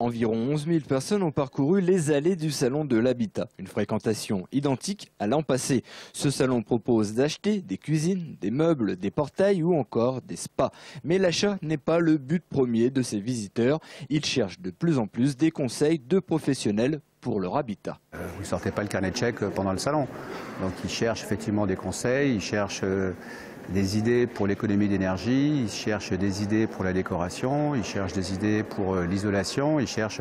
Environ 11 000 personnes ont parcouru les allées du Salon de l'Habitat, une fréquentation identique à l'an passé. Ce salon propose d'acheter des cuisines, des meubles, des portails ou encore des spas. Mais l'achat n'est pas le but premier de ces visiteurs. Ils cherchent de plus en plus des conseils de professionnels pour leur habitat. Vous ne sortez pas le carnet de chèques pendant le salon. Donc ils cherchent effectivement des conseils, ils cherchent des idées pour l'économie d'énergie, ils cherchent des idées pour la décoration, ils cherchent des idées pour l'isolation, ils cherchent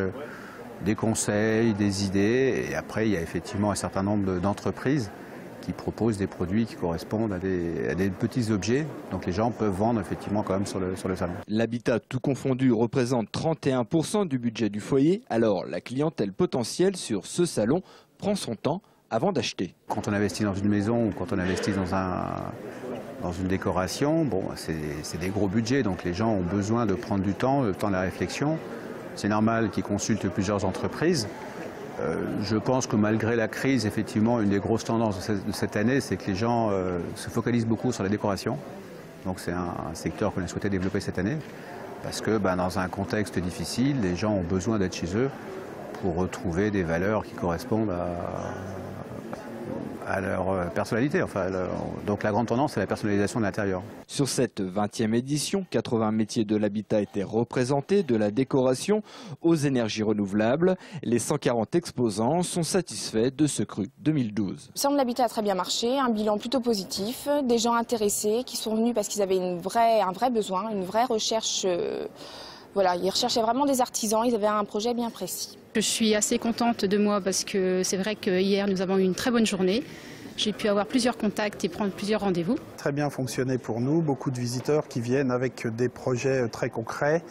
des conseils, des idées. Et après, il y a effectivement un certain nombre d'entreprises qui proposent des produits qui correspondent à des petits objets. Donc les gens peuvent vendre effectivement quand même sur le salon. L'habitat tout confondu représente 31% du budget du foyer. Alors la clientèle potentielle sur ce salon prend son temps avant d'acheter. Quand on investit dans une maison ou quand on investit dans une décoration, bon, c'est des gros budgets, donc les gens ont besoin de prendre du temps, le temps de la réflexion. C'est normal qu'ils consultent plusieurs entreprises. Je pense que malgré la crise, effectivement, une des grosses tendances de cette année, c'est que les gens se focalisent beaucoup sur la décoration. Donc c'est un secteur qu'on a souhaité développer cette année, parce que dans un contexte difficile, les gens ont besoin d'être chez eux pour retrouver des valeurs qui correspondent à leur personnalité. Donc la grande tendance, c'est la personnalisation de l'intérieur. Sur cette 20e édition, 80 métiers de l'habitat étaient représentés, de la décoration aux énergies renouvelables. Les 140 exposants sont satisfaits de ce cru 2012. Le salon de l'habitat a très bien marché, un bilan plutôt positif, des gens intéressés qui sont venus parce qu'ils avaient un vrai besoin, une vraie recherche. Voilà, ils recherchaient vraiment des artisans, ils avaient un projet bien précis. Je suis assez contente de moi parce que c'est vrai que hier nous avons eu une très bonne journée. J'ai pu avoir plusieurs contacts et prendre plusieurs rendez-vous. Très bien fonctionné pour nous, beaucoup de visiteurs qui viennent avec des projets très concrets,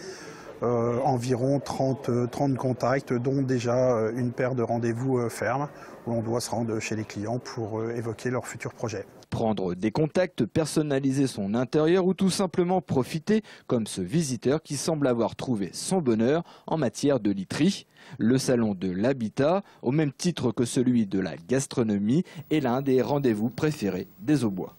environ 30 contacts, dont déjà une paire de rendez-vous fermes où on doit se rendre chez les clients pour évoquer leurs futurs projets. Prendre des contacts, personnaliser son intérieur ou tout simplement profiter, comme ce visiteur qui semble avoir trouvé son bonheur en matière de literie. Le salon de l'habitat, au même titre que celui de la gastronomie, est l'un des rendez-vous préférés des Aubois.